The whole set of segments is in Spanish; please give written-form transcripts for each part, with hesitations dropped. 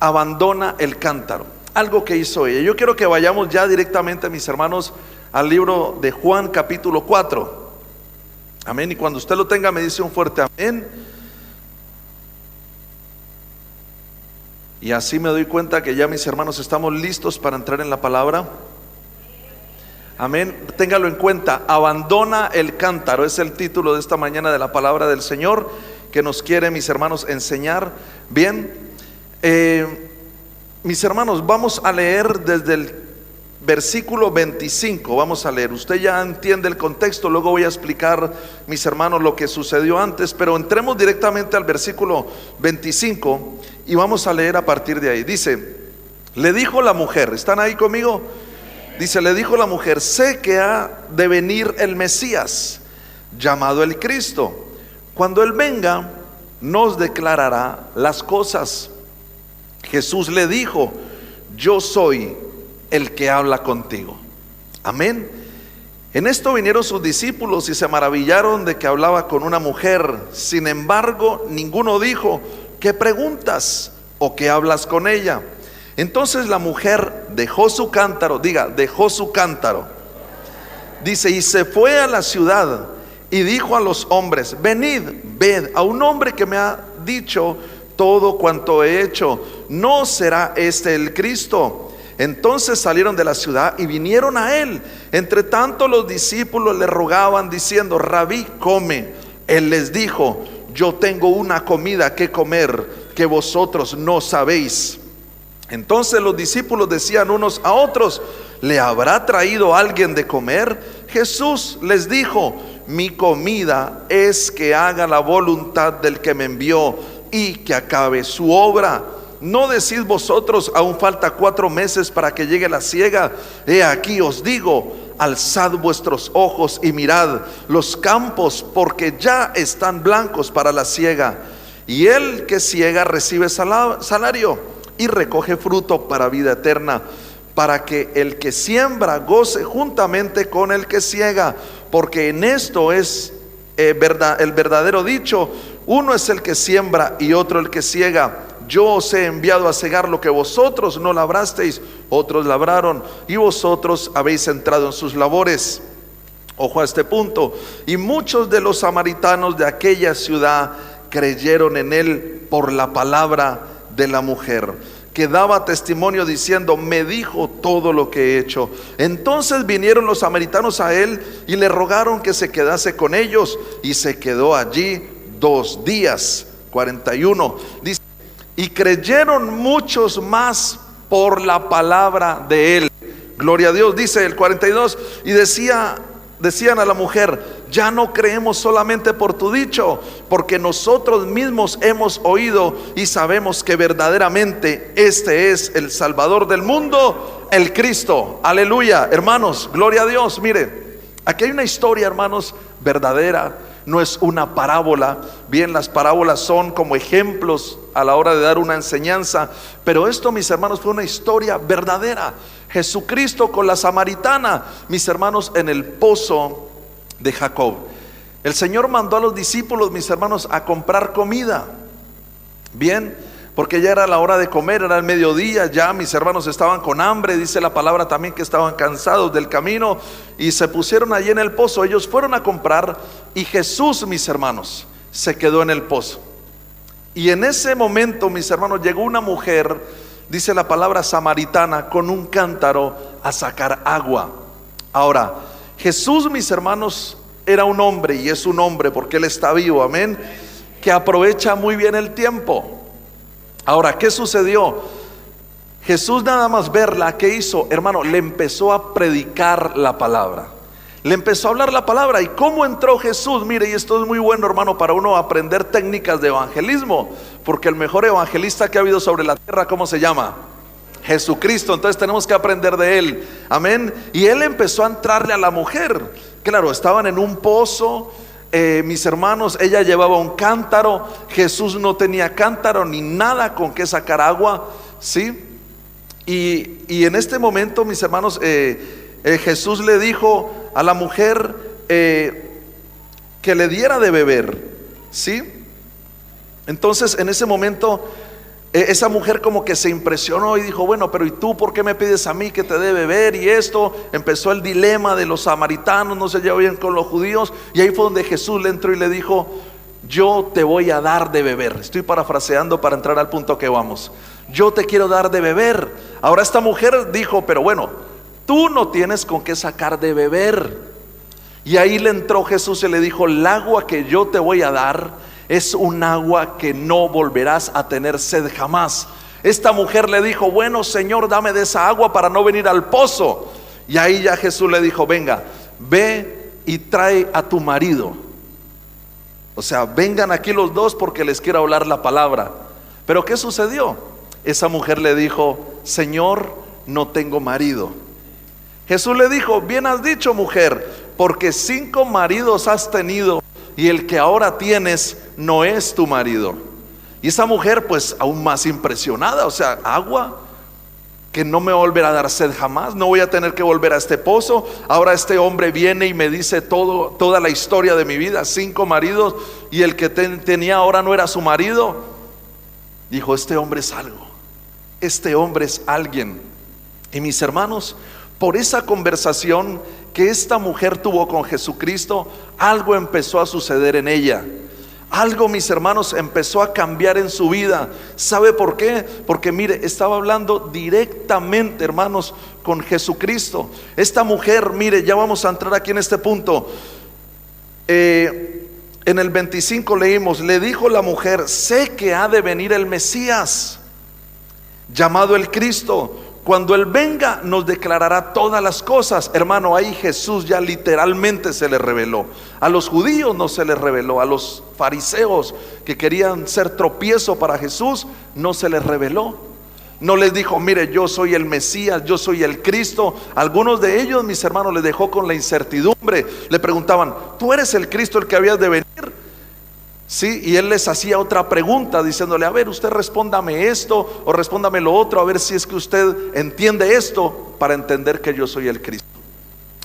abandona el cántaro. Algo que hizo ella. Yo quiero que vayamos ya directamente, mis hermanos, al libro de Juan capítulo 4. Amén. Y cuando usted lo tenga me dice un fuerte amén. Y así me doy cuenta que ya, mis hermanos, estamos listos para entrar en la palabra. Amén. Téngalo en cuenta. Abandona el cántaro. Es el título de esta mañana de la palabra del Señor que nos quiere, mis hermanos, enseñar. Bien, mis hermanos, vamos a leer desde el versículo 25. Vamos a leer. Usted ya entiende el contexto. Luego voy a explicar, mis hermanos, lo que sucedió antes. Pero entremos directamente al versículo 25 y vamos a leer a partir de ahí. Dice: le dijo la mujer, ¿están ahí conmigo? Dice: le dijo la mujer, sé que ha de venir el Mesías, llamado el Cristo. Cuando Él venga, nos declarará las cosas. Jesús le dijo: yo soy el que habla contigo. Amén. En esto vinieron sus discípulos y se maravillaron de que hablaba con una mujer. Sin embargo, ninguno dijo: ¿qué preguntas? ¿O qué hablas con ella? Entonces la mujer dejó su cántaro. Diga, dejó su cántaro. Dice: y se fue a la ciudad y dijo a los hombres: venid, ved a un hombre que me ha dicho todo cuanto he hecho. ¿No será este el Cristo? Entonces salieron de la ciudad y vinieron a él. Entre tanto los discípulos le rogaban diciendo: Rabí, come. Él les dijo: yo tengo una comida que comer que vosotros no sabéis. Entonces los discípulos decían unos a otros: ¿le habrá traído alguien de comer? Jesús les dijo: mi comida es que haga la voluntad del que me envió y que acabe su obra. ¿No decís vosotros: aún falta 4 meses para que llegue la siega? He aquí os digo: alzad vuestros ojos y mirad los campos, porque ya están blancos para la siega. Y el que siega recibe salario y recoge fruto para vida eterna, para que el que siembra goce juntamente con el que siega. Porque en esto es el verdadero dicho: uno es el que siembra y otro el que siega. Yo os he enviado a segar lo que vosotros no labrasteis, otros labraron y vosotros habéis entrado en sus labores. Ojo a este punto. Y muchos de los samaritanos de aquella ciudad creyeron en él por la palabra de la mujer, que daba testimonio diciendo: me dijo todo lo que he hecho. Entonces vinieron los samaritanos a él y le rogaron que se quedase con ellos, y se quedó allí 2 días. 41 dice: y creyeron muchos más por la palabra de él. Gloria a Dios. Dice el 42: y decían a la mujer: ya no creemos solamente por tu dicho, porque nosotros mismos hemos oído y sabemos que verdaderamente este es el Salvador del mundo, el Cristo. Aleluya, hermanos, gloria a Dios. Mire, aquí hay una historia, hermanos, verdadera. No es una parábola. Bien, las parábolas son como ejemplos a la hora de dar una enseñanza, pero esto, mis hermanos, fue una historia verdadera. Jesucristo con la samaritana, mis hermanos, en el pozo de Jacob. El Señor mandó a los discípulos, mis hermanos, a comprar comida. Bien, porque ya era la hora de comer, era el mediodía, ya mis hermanos estaban con hambre. Dice la palabra también que estaban cansados del camino y se pusieron allí en el pozo. Ellos fueron a comprar y Jesús, mis hermanos, se quedó en el pozo. Y en ese momento, mis hermanos, llegó una mujer, dice la palabra samaritana, con un cántaro a sacar agua. Ahora, Jesús, mis hermanos, era un hombre, y es un hombre porque Él está vivo, amén, que aprovecha muy bien el tiempo. Ahora, ¿qué sucedió? Jesús, nada más verla, ¿qué hizo? Hermano, le empezó a predicar la palabra. Le empezó a hablar la palabra. ¿Y cómo entró Jesús? Mire, y esto es muy bueno, hermano, para uno aprender técnicas de evangelismo, porque el mejor evangelista que ha habido sobre la tierra, ¿cómo se llama? Jesucristo. Entonces tenemos que aprender de Él, amén. Y Él empezó a entrarle a la mujer. Claro, estaban en un pozo, mis hermanos, ella llevaba un cántaro. Jesús no tenía cántaro ni nada con que sacar agua, ¿sí? Y en este momento, mis hermanos, Jesús le dijo a la mujer que le diera de beber, ¿sí? Entonces en ese momento Esa mujer como que se impresionó y dijo, bueno, pero ¿y tú por qué me pides a mí que te dé beber? Y esto, empezó el dilema de los samaritanos, no se llevó bien con los judíos. Y ahí fue donde Jesús le entró y le dijo, yo te voy a dar de beber. Estoy parafraseando para entrar al punto que vamos. Yo te quiero dar de beber. Ahora esta mujer dijo, pero bueno, tú no tienes con qué sacar de beber. Y ahí le entró Jesús y le dijo, el agua que yo te voy a dar es un agua que no volverás a tener sed jamás. Esta mujer le dijo, bueno, Señor, dame de esa agua para no venir al pozo. Y ahí ya Jesús le dijo, venga, ve y trae a tu marido. O sea, vengan aquí los dos porque les quiero hablar la palabra. Pero ¿qué sucedió? Esa mujer le dijo, Señor, no tengo marido. Jesús le dijo, bien has dicho, mujer, porque 5 maridos has tenido y el que ahora tienes no es tu marido. Y esa mujer pues aún más impresionada, o sea, agua que no me volverá a dar sed jamás, no voy a tener que volver a este pozo. Ahora este hombre viene y me dice toda la historia de mi vida, 5 maridos y el que tenía ahora no era su marido. Dijo, este hombre es algo, este hombre es alguien. Y mis hermanos, por esa conversación que esta mujer tuvo con Jesucristo, algo empezó a suceder en ella. Algo, mis hermanos, empezó a cambiar en su vida. ¿Sabe por qué? Porque mire, estaba hablando directamente, hermanos, con Jesucristo. Esta mujer, mire, ya vamos a entrar aquí en este punto. En el 25 leímos, le dijo la mujer, sé que ha de venir el Mesías, llamado el Cristo. Cuando Él venga nos declarará todas las cosas. Hermano, ahí Jesús ya literalmente se le reveló. A los judíos no se les reveló, a los fariseos que querían ser tropiezo para Jesús, no se les reveló. No les dijo, mire, yo soy el Mesías, yo soy el Cristo. Algunos de ellos, mis hermanos, les dejó con la incertidumbre. Le preguntaban, ¿tú eres el Cristo, el que habías de venir? Sí, y Él les hacía otra pregunta diciéndole, a ver, usted respóndame esto o respóndame lo otro, a ver si es que usted entiende esto, para entender que yo soy el Cristo.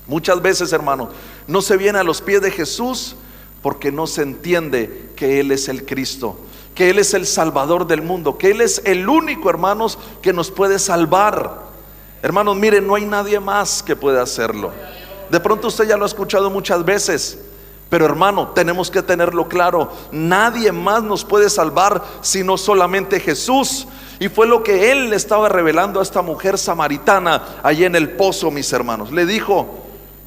Muchas veces, hermano, no se viene a los pies de Jesús porque no se entiende que Él es el Cristo, que Él es el Salvador del mundo, que Él es el único, hermanos, que nos puede salvar. Hermanos, miren, no hay nadie más que pueda hacerlo. De pronto usted ya lo ha escuchado muchas veces, pero hermano, tenemos que tenerlo claro, nadie más nos puede salvar sino solamente Jesús. Y fue lo que Él le estaba revelando a esta mujer samaritana allí en el pozo, mis hermanos. Le dijo,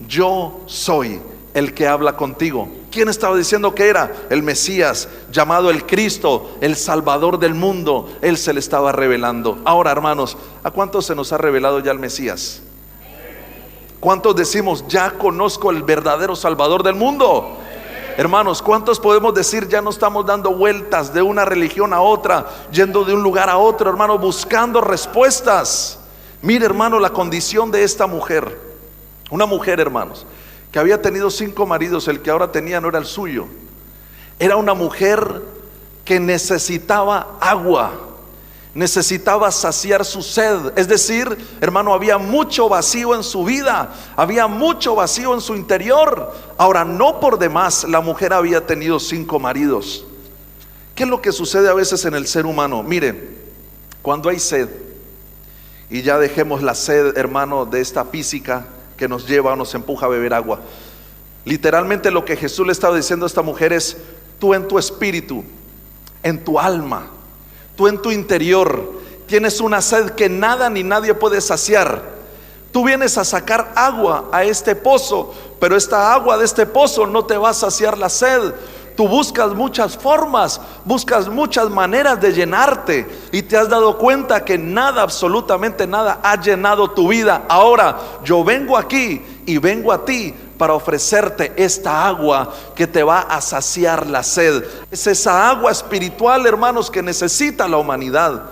yo soy el que habla contigo. ¿Quién estaba diciendo que era? El Mesías, llamado el Cristo, el Salvador del mundo. Él se le estaba revelando. Ahora, hermanos, ¿a cuántos se nos ha revelado ya el Mesías? ¿Cuántos decimos, ya conozco el verdadero Salvador del mundo? Hermanos, ¿cuántos podemos decir, ya no estamos dando vueltas de una religión a otra, yendo de un lugar a otro, hermano, buscando respuestas? Mire, hermano, la condición de esta mujer. Una mujer, hermanos, que había tenido 5 maridos, el que ahora tenía no era el suyo. Era una mujer que necesitaba agua, necesitaba saciar su sed. Es decir, hermano, había mucho vacío en su vida, había mucho vacío en su interior. Ahora, no por demás la mujer había tenido 5 maridos. ¿Qué es lo que sucede a veces en el ser humano? Mire, cuando hay sed, y ya dejemos la sed, hermano, de esta física que nos lleva o nos empuja a beber agua. Literalmente lo que Jesús le estaba diciendo a esta mujer es, tú en tu espíritu, en tu alma, tú en tu interior tienes una sed que nada ni nadie puede saciar. Tú vienes a sacar agua a este pozo, pero esta agua de este pozo no te va a saciar la sed. Tú buscas muchas formas, buscas muchas maneras de llenarte, y te has dado cuenta que nada, absolutamente nada ha llenado tu vida. Ahora yo vengo aquí y vengo a ti para ofrecerte esta agua que te va a saciar la sed. Es esa agua espiritual, hermanos, que necesita la humanidad.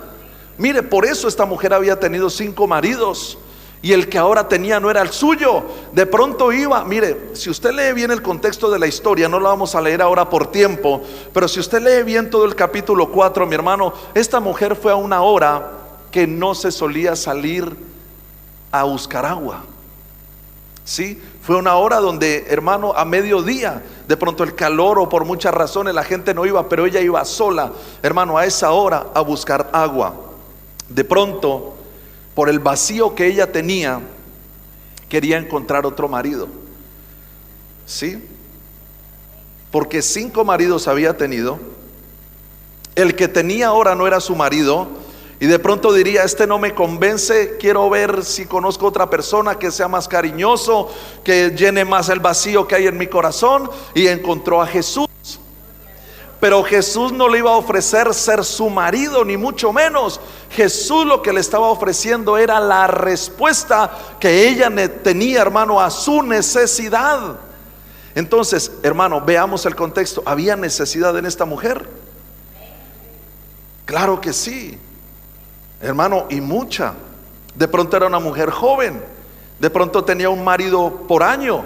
Mire, por eso esta mujer había tenido 5 maridos, y el que ahora tenía no era el suyo. De pronto iba, mire, si usted lee bien el contexto de la historia, no lo vamos a leer ahora por tiempo, pero si usted lee bien todo el capítulo 4, mi hermano, esta mujer fue a una hora que no se solía salir a buscar agua. Sí, Fue una hora donde, hermano, a mediodía, de pronto el calor o por muchas razones la gente no iba, pero ella iba sola, hermano, a esa hora a buscar agua. De pronto, por el vacío que ella tenía, quería encontrar otro marido. ¿Sí? Porque 5 maridos había tenido. El que tenía ahora no era su marido. Y de pronto diría, este no me convence, quiero ver si conozco otra persona que sea más cariñoso, que llene más el vacío que hay en mi corazón. Y encontró a Jesús. Pero Jesús no le iba a ofrecer ser su marido, ni mucho menos. Jesús lo que le estaba ofreciendo era la respuesta que ella tenía, hermano, a su necesidad. Entonces, hermano, veamos el contexto. ¿Había necesidad en esta mujer? Claro que sí, hermano, y mucha. De pronto era una mujer joven, de pronto tenía un marido por año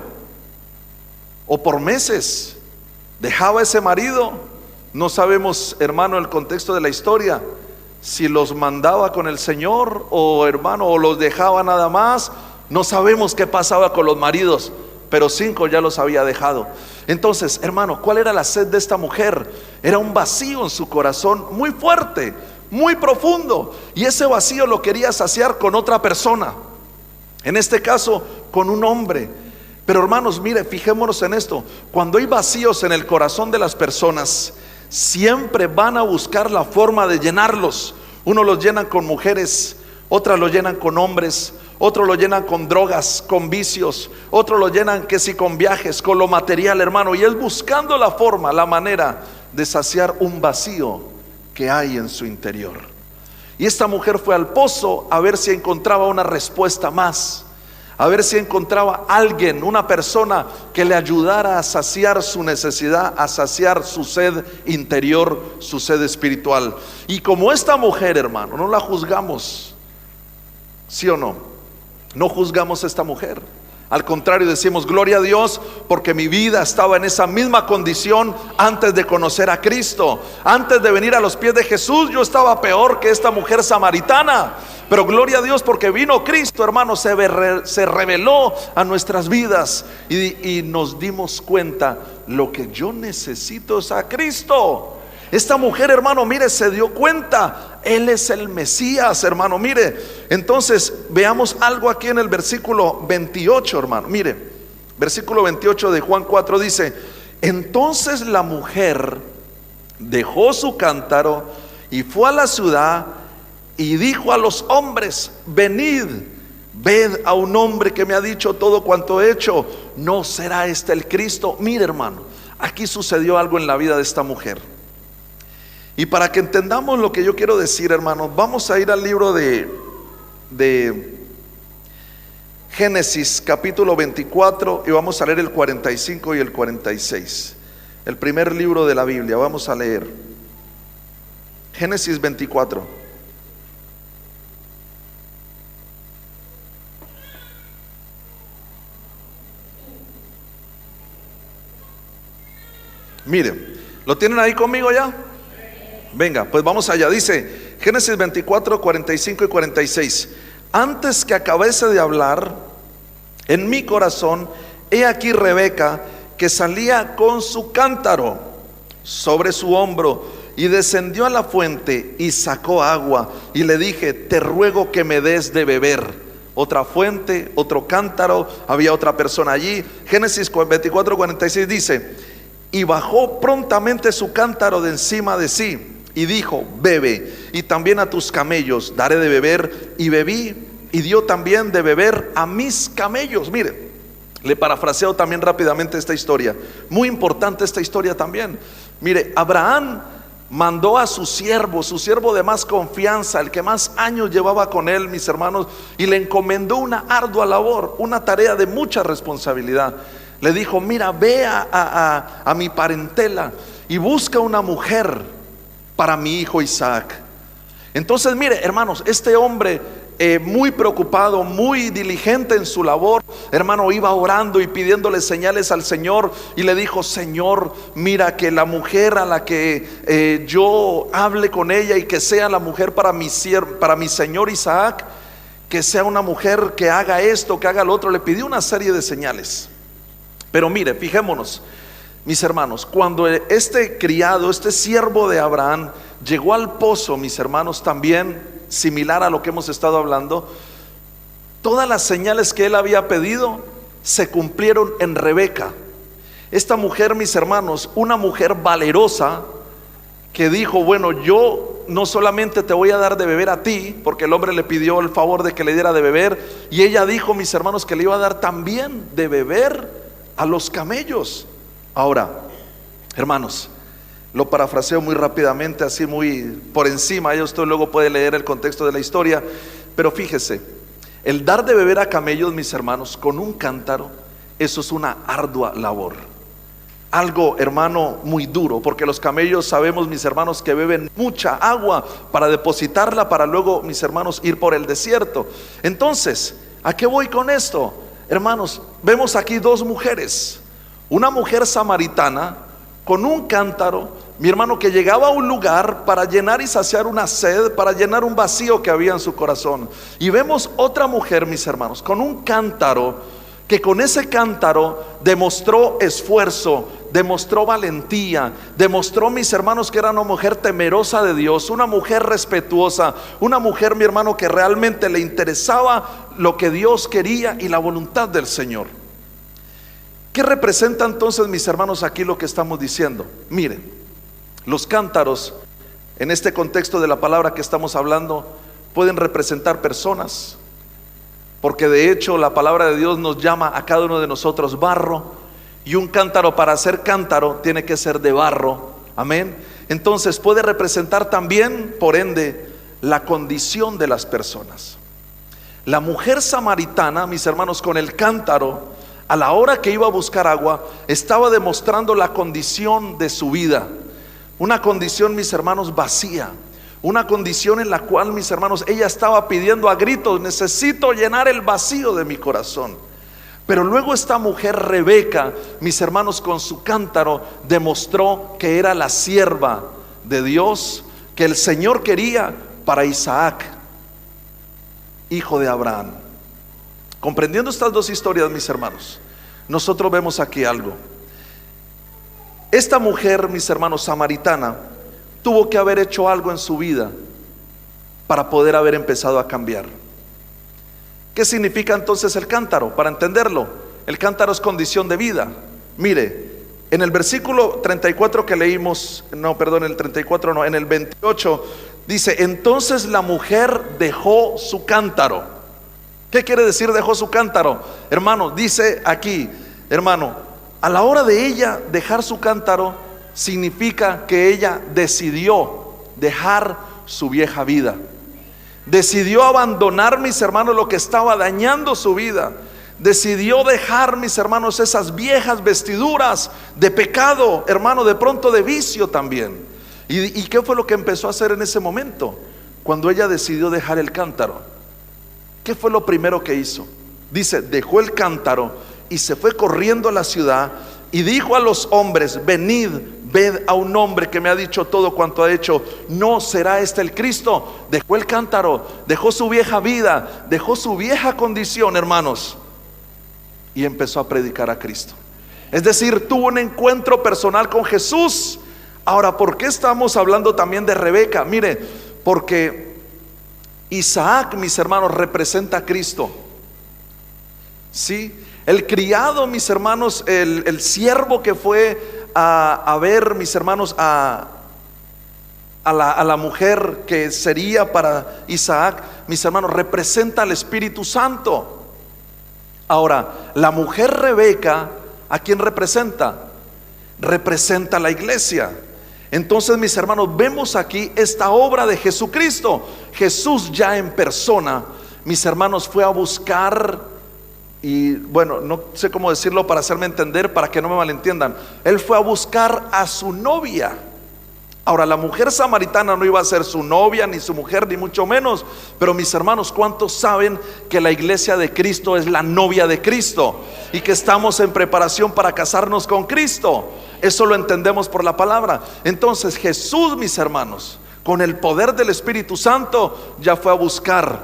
o por meses. Dejaba ese marido. No sabemos, hermano, el contexto de la historia, si los mandaba con el Señor o, hermano, o los dejaba nada más. No sabemos qué pasaba con los maridos, pero 5 ya los había dejado. Entonces, hermano, ¿cuál era la sed de esta mujer? Era un vacío en su corazón muy fuerte, muy profundo, y ese vacío lo quería saciar con otra persona, en este caso con un hombre. Pero hermanos, mire, fijémonos en esto. Cuando hay vacíos en el corazón de las personas, siempre van a buscar la forma de llenarlos. Unos los llenan con mujeres, otras los llenan con hombres, otros lo llenan con drogas, con vicios, otros lo llenan que si con viajes, con lo material, hermano. Y es buscando la forma, la manera de saciar un vacío que hay en su interior. Y esta mujer fue al pozo a ver si encontraba una respuesta más, a ver si encontraba alguien, una persona que le ayudara a saciar su necesidad, a saciar su sed interior, su sed espiritual. Y como esta mujer, hermano, no la juzgamos, ¿sí o no? No juzgamos a esta mujer. Al contrario, decimos gloria a Dios, porque mi vida estaba en esa misma condición antes de conocer a Cristo. Antes de venir a los pies de Jesús, yo estaba peor que esta mujer samaritana. Pero gloria a Dios, porque vino Cristo, hermano, se reveló a nuestras vidas y nos dimos cuenta, lo que yo necesito es a Cristo. Esta mujer, hermano, mire, se dio cuenta, Él es el Mesías, hermano, mire. Entonces, veamos algo aquí en el versículo 28, hermano. Mire, versículo 28 de Juan 4 dice: entonces la mujer dejó su cántaro y fue a la ciudad y dijo a los hombres: venid, ved a un hombre que me ha dicho todo cuanto he hecho. ¿No será este el Cristo? Mire, hermano, aquí sucedió algo en la vida de esta mujer. Y para que entendamos lo que yo quiero decir, hermanos, vamos a ir al libro de Génesis capítulo 24 y vamos a leer el 45 y el 46. El primer libro de la Biblia, vamos a leer Génesis 24. Miren, ¿lo tienen ahí conmigo ya? Venga, pues vamos allá. Dice Génesis 24, 45 y 46: antes que acabase de hablar, en mi corazón, he aquí Rebeca, que salía con su cántaro sobre su hombro, y descendió a la fuente y sacó agua, y le dije: te ruego que me des de beber. Otra fuente, otro cántaro, había otra persona allí. Génesis 24, 46 dice: y bajó prontamente su cántaro de encima de sí, y dijo: bebe, y también a tus camellos daré de beber. Y bebí, y dio también de beber a mis camellos. Mire, le parafraseo también rápidamente esta historia, muy importante esta historia también. Mire, Abraham mandó a su siervo de más confianza, el que más años llevaba con él, mis hermanos, y le encomendó una ardua labor, una tarea de mucha responsabilidad. Le dijo: mira, ve a mi parentela y busca una mujer para mi hijo Isaac. Entonces, mire, hermanos, este hombre muy preocupado, muy diligente en su labor, hermano, iba orando y pidiéndole señales al Señor, y le dijo: Señor, mira, que la mujer a la que yo hable con ella y que sea la mujer para mi señor Isaac, que sea una mujer que haga esto, que haga lo otro. Le pidió una serie de señales. Pero mire, fijémonos, mis hermanos, cuando este criado, este siervo de Abraham llegó al pozo, mis hermanos, también similar a lo que hemos estado hablando, todas las señales que él había pedido se cumplieron en Rebeca. Esta mujer, mis hermanos, una mujer valerosa, que dijo: bueno, yo no solamente te voy a dar de beber a ti, porque el hombre le pidió el favor de que le diera de beber, y ella dijo, mis hermanos, que le iba a dar también de beber a los camellos. Ahora, hermanos, lo parafraseo muy rápidamente, así muy por encima, ya usted luego puede leer el contexto de la historia, pero fíjese, el dar de beber a camellos, mis hermanos, con un cántaro, eso es una ardua labor. Algo, hermano, muy duro, porque los camellos, sabemos, mis hermanos, que beben mucha agua para depositarla, para luego, mis hermanos, ir por el desierto. Entonces, ¿a qué voy con esto? Hermanos, vemos aquí dos mujeres. Una mujer samaritana con un cántaro, mi hermano, que llegaba a un lugar para llenar y saciar una sed, para llenar un vacío que había en su corazón. Y vemos otra mujer, mis hermanos, con un cántaro, que con ese cántaro demostró esfuerzo, demostró valentía, demostró, mis hermanos, que era una mujer temerosa de Dios, una mujer respetuosa, una mujer, mi hermano, que realmente le interesaba lo que Dios quería y la voluntad del Señor. ¿Qué representa entonces, mis hermanos, aquí lo que estamos diciendo? Miren, los cántaros, en este contexto de la palabra que estamos hablando, pueden representar personas, porque de hecho la palabra de Dios nos llama a cada uno de nosotros barro, y un cántaro, para ser cántaro, tiene que ser de barro. Amén. Entonces puede representar también, por ende, la condición de las personas. La mujer samaritana, mis hermanos, con el cántaro, a la hora que iba a buscar agua, estaba demostrando la condición de su vida. Una condición, mis hermanos, vacía. Una condición en la cual, mis hermanos, ella estaba pidiendo a gritos: necesito llenar el vacío de mi corazón. Pero luego esta mujer Rebeca, mis hermanos, con su cántaro demostró que era la sierva de Dios, que el Señor quería para Isaac, hijo de Abraham. Comprendiendo estas dos historias, mis hermanos, nosotros vemos aquí algo. Esta mujer, mis hermanos, samaritana, tuvo que haber hecho algo en su vida para poder haber empezado a cambiar. ¿Qué significa entonces el cántaro? Para entenderlo, el cántaro es condición de vida. Mire, en el versículo 34 que leímos, en el 28, dice: entonces la mujer dejó su cántaro. ¿Qué quiere decir dejó su cántaro? Hermano, dice aquí, hermano, a la hora de ella dejar su cántaro, significa que ella decidió dejar su vieja vida. Decidió abandonar, mis hermanos, lo que estaba dañando su vida. Decidió dejar, mis hermanos, esas viejas vestiduras de pecado, hermano, de pronto de vicio también. ¿Y qué fue lo que empezó a hacer en ese momento? Cuando ella decidió dejar el cántaro, ¿qué fue lo primero que hizo? Dice, dejó el cántaro y se fue corriendo a la ciudad y dijo a los hombres: venid, ved a un hombre que me ha dicho todo cuanto ha hecho. ¿No será este el Cristo? Dejó el cántaro, dejó su vieja vida, dejó su vieja condición, hermanos, y empezó a predicar a Cristo. Es decir, tuvo un encuentro personal con Jesús. Ahora, ¿por qué estamos hablando también de Rebeca? Mire, porque Isaac, mis hermanos, representa a Cristo. ¿Sí? El criado, mis hermanos, el siervo que fue a ver, mis hermanos, a la mujer que sería para Isaac, mis hermanos, representa al Espíritu Santo. Ahora, la mujer Rebeca, ¿a quién representa? Representa a la iglesia. Entonces, mis hermanos, vemos aquí esta obra de Jesucristo. Jesús ya en persona, mis hermanos, fue a buscar. Y bueno, no sé cómo decirlo para hacerme entender, para que no me malentiendan. Él fue a buscar a su novia. Ahora, la mujer samaritana no iba a ser su novia, ni su mujer, ni mucho menos. Pero mis hermanos, ¿cuántos saben que la iglesia de Cristo es la novia de Cristo? Y que estamos en preparación para casarnos con Cristo. Eso lo entendemos por la palabra. Entonces Jesús, mis hermanos, con el poder del Espíritu Santo, ya fue a buscar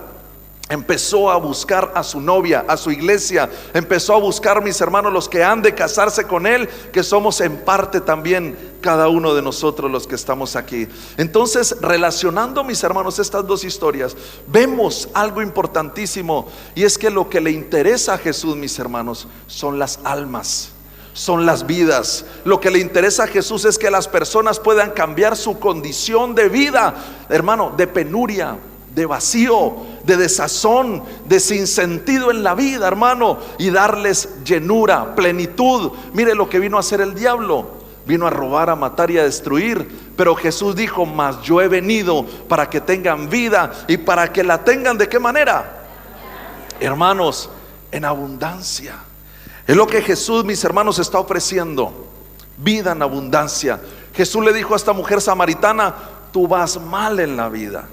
empezó a buscar a su novia, a su iglesia, empezó a buscar, mis hermanos, los que han de casarse con él, que somos en parte también cada uno de nosotros los que estamos aquí. Entonces, relacionando, mis hermanos, estas dos historias, vemos algo importantísimo, y es que lo que le interesa a Jesús, mis hermanos, son las almas, son las vidas. Lo que le interesa a Jesús es que las personas puedan cambiar su condición de vida, hermano, de penuria, de vacío, de desazón, de sinsentido en la vida, hermano, y darles llenura, plenitud. Mire lo que vino a hacer el diablo: vino a robar, a matar y a destruir. Pero Jesús dijo: mas yo he venido para que tengan vida, y para que la tengan, ¿de qué manera? Hermanos, en abundancia. Es lo que Jesús, mis hermanos, está ofreciendo: vida en abundancia. Jesús le dijo a esta mujer samaritana: tú vas mal en la vida.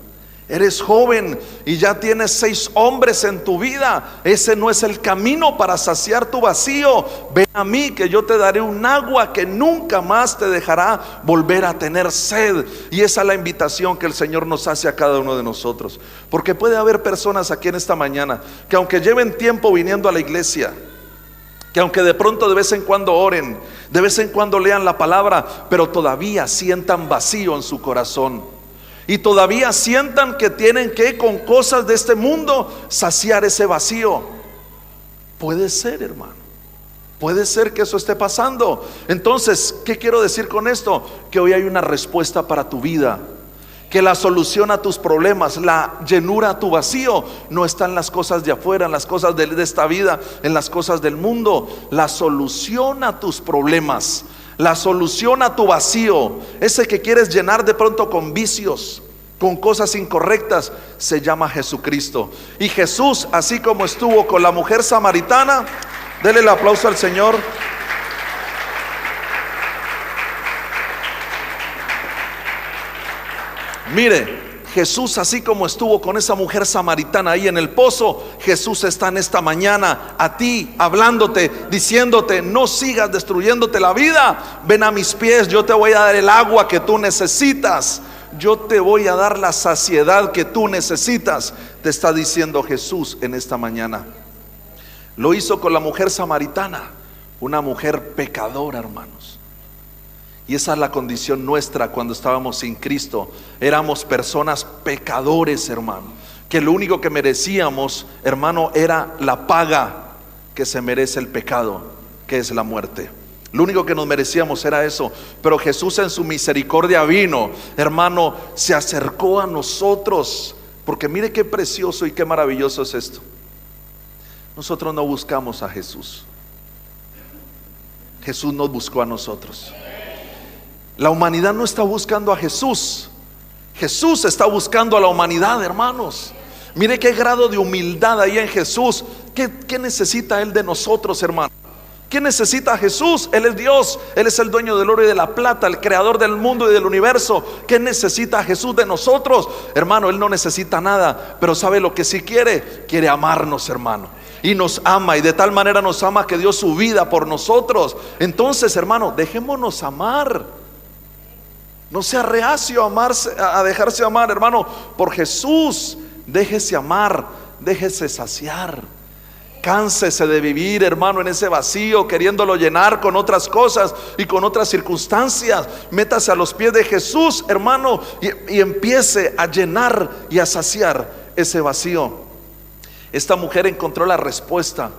Eres joven y ya tienes 6 hombres en tu vida. Ese no es el camino para saciar tu vacío. Ven a mí, que yo te daré un agua que nunca más te dejará volver a tener sed. Y esa es la invitación que el Señor nos hace a cada uno de nosotros. Porque puede haber personas aquí en esta mañana que, aunque lleven tiempo viniendo a la iglesia, que aunque de pronto de vez en cuando oren, de vez en cuando lean la palabra, pero todavía sientan vacío en su corazón, y todavía sientan que tienen que, con cosas de este mundo, saciar ese vacío. Puede ser, hermano, puede ser que eso esté pasando. Entonces, ¿qué quiero decir con esto? Que hoy hay una respuesta para tu vida, que la solución a tus problemas, la llenura a tu vacío, no está en las cosas de afuera, en las cosas de esta vida, en las cosas del mundo. La solución a tus problemas, la solución a tu vacío, ese que quieres llenar de pronto con vicios, con cosas incorrectas, se llama Jesucristo. Y Jesús, así como estuvo con la mujer samaritana, dele el aplauso al Señor. Mire, Jesús, así como estuvo con esa mujer samaritana ahí en el pozo, Jesús está en esta mañana a ti, hablándote, diciéndote: no sigas destruyéndote la vida. Ven a mis pies, yo te voy a dar el agua que tú necesitas, yo te voy a dar la saciedad que tú necesitas. Te está diciendo Jesús en esta mañana. Lo hizo con la mujer samaritana, una mujer pecadora, hermanos. Y esa es la condición nuestra cuando estábamos sin Cristo. Éramos personas pecadores, hermano, que lo único que merecíamos, hermano, era la paga que se merece el pecado, que es la muerte. Lo único que nos merecíamos era eso. Pero Jesús, en su misericordia, vino, hermano, se acercó a nosotros. Porque mire qué precioso y qué maravilloso es esto. Nosotros no buscamos a Jesús, Jesús nos buscó a nosotros. La humanidad no está buscando a Jesús, Jesús está buscando a la humanidad, hermanos. Mire qué grado de humildad hay en Jesús. ¿Qué necesita Él de nosotros, hermano? ¿Qué necesita Jesús? Él es Dios, Él es el dueño del oro y de la plata, el creador del mundo y del universo. ¿Qué necesita Jesús de nosotros? Hermano, Él no necesita nada, pero ¿sabe lo que sí quiere? Quiere amarnos, hermano. Y nos ama, y de tal manera nos ama que dio su vida por nosotros. Entonces, hermano, dejémonos amar. No sea reacio a amarse, a dejarse amar, hermano, por Jesús. Déjese amar, déjese saciar. Cánsese de vivir, hermano, en ese vacío, queriéndolo llenar con otras cosas y con otras circunstancias. Métase a los pies de Jesús, hermano, y empiece a llenar y a saciar ese vacío. Esta mujer encontró la respuesta.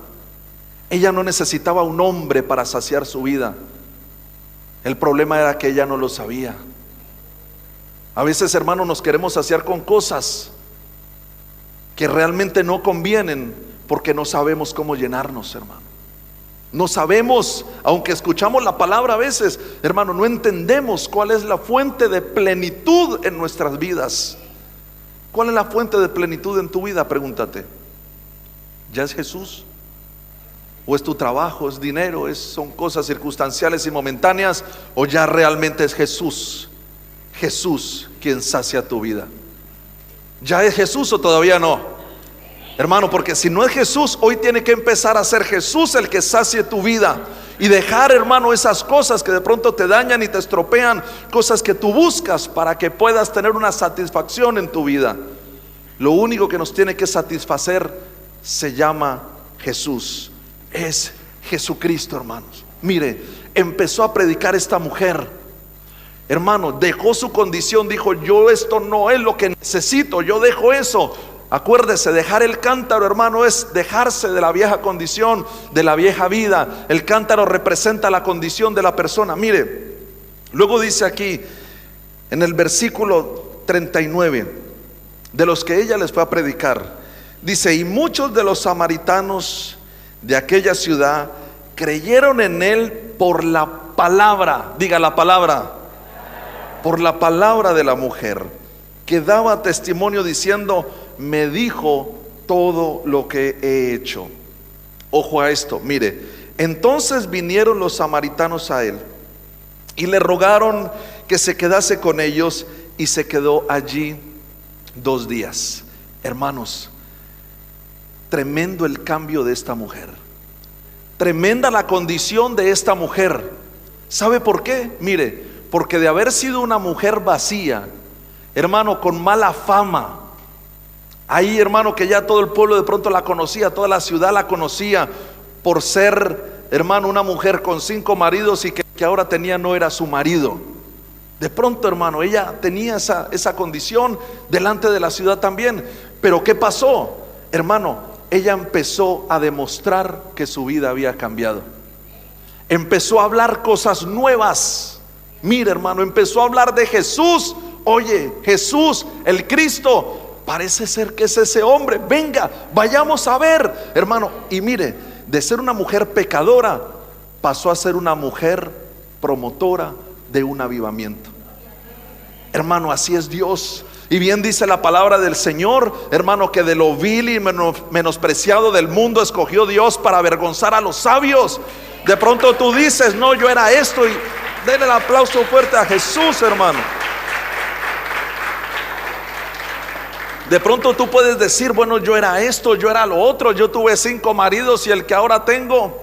Ella no necesitaba un hombre para saciar su vida. El problema era que ella no lo sabía. A veces, hermano, nos queremos saciar con cosas que realmente no convienen, porque no sabemos cómo llenarnos, hermano. No sabemos, aunque escuchamos la palabra a veces, hermano, no entendemos cuál es la fuente de plenitud en nuestras vidas. ¿Cuál es la fuente de plenitud en tu vida? Pregúntate. ¿Ya es Jesús? ¿O es tu trabajo, es dinero, son cosas circunstanciales y momentáneas? ¿O ya realmente es Jesús? Jesús quien sacia tu vida. ¿Ya es Jesús o todavía no? Hermano, porque si no es Jesús, hoy tiene que empezar a ser Jesús el que sacie tu vida. Y dejar, hermano, esas cosas que de pronto te dañan y te estropean, cosas que tú buscas para que puedas tener una satisfacción en tu vida. Lo único que nos tiene que satisfacer se llama Jesús. Es Jesucristo, hermanos. Mire, empezó a predicar esta mujer, hermano, dejó su condición, dijo: yo esto no es lo que necesito, yo dejo eso. Acuérdese, dejar el cántaro, hermano, es dejarse de la vieja condición, de la vieja vida. El cántaro representa la condición de la persona. Mire, luego dice aquí en el versículo 39, de los que ella les fue a predicar, dice: y muchos de los samaritanos de aquella ciudad creyeron en él por la palabra, diga la palabra, por la palabra de la mujer, que daba testimonio diciendo: me dijo todo lo que he hecho. Ojo a esto, mire, entonces vinieron los samaritanos a él y le rogaron que se quedase con ellos, y se quedó allí 2 días. Hermanos, tremendo el cambio de esta mujer, tremenda la condición de esta mujer. ¿Sabe por qué? Mire, porque de haber sido una mujer vacía, hermano, con mala fama, ahí, hermano, que ya todo el pueblo de pronto la conocía, toda la ciudad la conocía por ser, hermano, una mujer con 5 maridos y que ahora tenía no era su marido. De pronto, hermano, ella tenía esa condición delante de la ciudad también. Pero ¿qué pasó? Hermano, ella empezó a demostrar que su vida había cambiado. Empezó a hablar cosas nuevas. Mire, hermano, empezó a hablar de Jesús. Oye, Jesús, el Cristo, parece ser que es ese hombre. Venga, vayamos a ver, hermano. Y mire, de ser una mujer pecadora, pasó a ser una mujer promotora de un avivamiento. Hermano, así es Dios. Y bien dice la palabra del Señor, hermano, que de lo vil y menospreciado del mundo escogió Dios para avergonzar a los sabios. De pronto tú dices: no, yo era esto. Y denle el aplauso fuerte a Jesús, hermano. De pronto tú puedes decir: bueno, yo era esto, yo era lo otro, yo tuve 5 maridos y el que ahora tengo,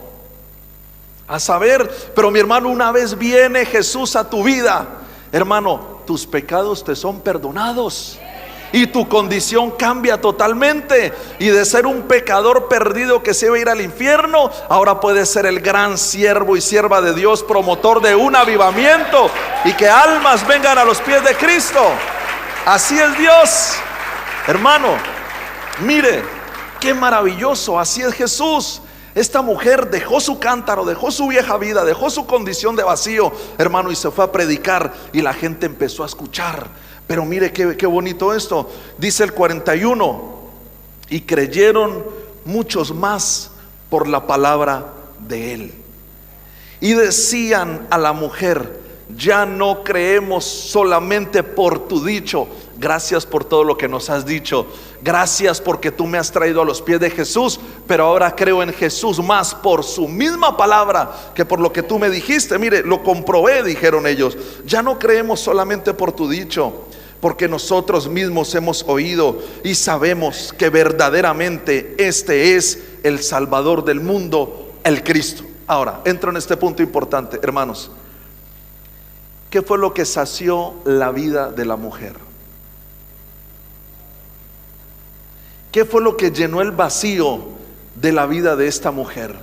a saber. Pero mi hermano, una vez viene Jesús a tu vida, hermano, tus pecados te son perdonados y tu condición cambia totalmente. Y de ser un pecador perdido que se iba a ir al infierno, ahora puedes ser el gran siervo y sierva de Dios, promotor de un avivamiento y que almas vengan a los pies de Cristo. Así es Dios, hermano. Mire, qué maravilloso. Así es Jesús. Esta mujer dejó su cántaro, dejó su vieja vida, dejó su condición de vacío, hermano, y se fue a predicar, y la gente empezó a escuchar. Pero mire qué bonito esto. Dice el 41: y creyeron muchos más por la palabra de él. Y decían a la mujer: ya no creemos solamente por tu dicho. Gracias por todo lo que nos has dicho. Gracias porque tú me has traído a los pies de Jesús. Pero ahora creo en Jesús más por su misma palabra que por lo que tú me dijiste. Mire, lo comprobé, dijeron ellos. Ya no creemos solamente por tu dicho, porque nosotros mismos hemos oído y sabemos que verdaderamente este es el Salvador del mundo, el Cristo. Ahora, entro en este punto importante, hermanos. ¿Qué fue lo que sació la vida de la mujer? ¿Qué fue lo que llenó el vacío de la vida de esta mujer?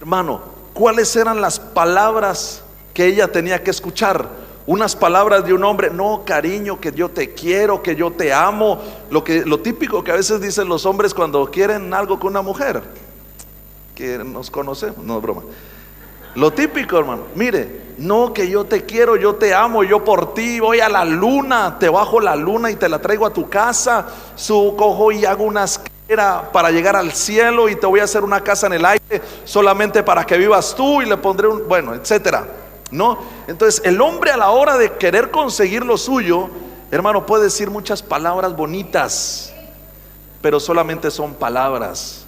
Hermano, ¿cuáles eran las palabras que ella tenía que escuchar? Unas palabras de un hombre: no, cariño, que yo te quiero, que yo te amo. Lo típico que a veces dicen los hombres cuando quieren algo con una mujer, que nos conocemos, no es broma. Lo típico, hermano. Mire, no, que yo te quiero, yo te amo, yo por ti voy a la luna, te bajo la luna y te la traigo a tu casa. Cojo y hago una escalera para llegar al cielo y te voy a hacer una casa en el aire solamente para que vivas tú, y le pondré bueno, etcétera. ¿No? Entonces el hombre, a la hora de querer conseguir lo suyo, hermano, puede decir muchas palabras bonitas, pero solamente son palabras.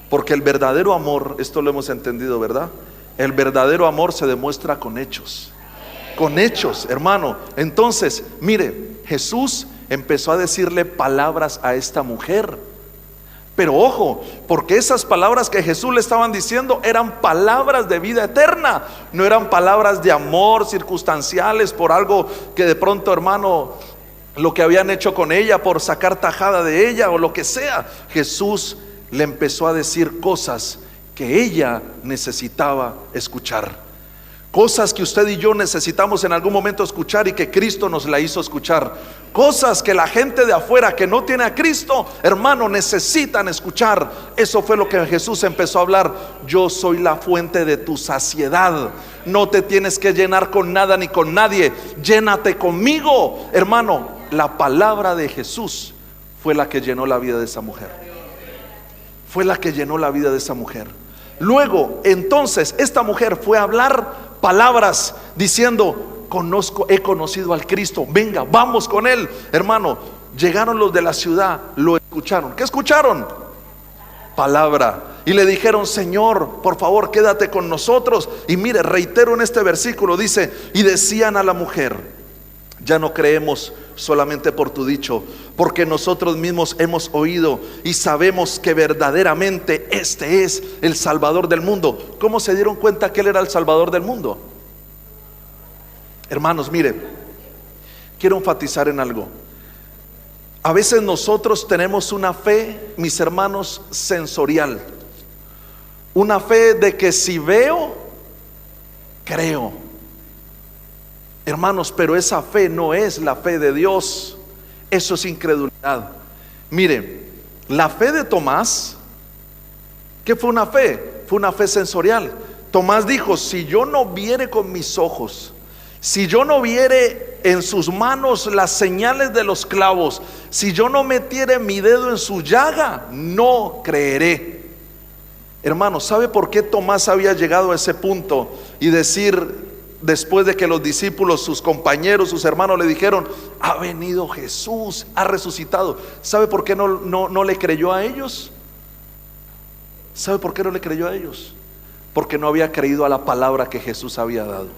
Porque el verdadero amor, esto lo hemos entendido, ¿verdad? El verdadero amor se demuestra con hechos. Con hechos, hermano. Entonces, mire, Jesús empezó a decirle palabras a esta mujer. Pero ojo, porque esas palabras que Jesús le estaban diciendo eran palabras de vida eterna. No eran palabras de amor circunstanciales por algo que de pronto, hermano, lo que habían hecho con ella por sacar tajada de ella o lo que sea. Jesús le empezó a decir cosas que ella necesitaba escuchar. Cosas que usted y yo necesitamos en algún momento escuchar y que Cristo nos la hizo escuchar. Cosas que la gente de afuera que no tiene a Cristo, hermano, necesitan escuchar. Eso fue lo que Jesús empezó a hablar. Yo soy la fuente de tu saciedad. No te tienes que llenar con nada ni con nadie. Llénate conmigo, hermano. La palabra de Jesús fue la que llenó la vida de esa mujer. Fue la que llenó la vida de esa mujer. Luego, entonces, esta mujer fue a hablar palabras diciendo: he conocido al Cristo, venga, vamos con él. Hermano, llegaron los de la ciudad, lo escucharon. ¿Qué escucharon? Palabra. Y le dijeron: Señor, por favor, quédate con nosotros. Y mire, reitero en este versículo, dice: y decían a la mujer: ya no creemos solamente por tu dicho, porque nosotros mismos hemos oído y sabemos que verdaderamente este es el Salvador del mundo. ¿Cómo se dieron cuenta que él era el Salvador del mundo? Hermanos, mire, quiero enfatizar en algo. A veces nosotros tenemos una fe, mis hermanos, sensorial. Una fe de que si veo, creo. Hermanos, pero esa fe no es la fe de Dios. Eso es incredulidad. Mire, la fe de Tomás, ¿qué fue una fe? Fue una fe sensorial. Tomás dijo: si yo no viere con mis ojos, si yo no viere en sus manos las señales de los clavos, si yo no metiere mi dedo en su llaga, no creeré. Hermanos, ¿sabe por qué Tomás había llegado a ese punto y decir, después de que los discípulos, sus compañeros, sus hermanos le dijeron: ha venido Jesús, ha resucitado? ¿Sabe por qué no le creyó a ellos? ¿Sabe por qué no le creyó a ellos? Porque no había creído a la palabra que Jesús había dado.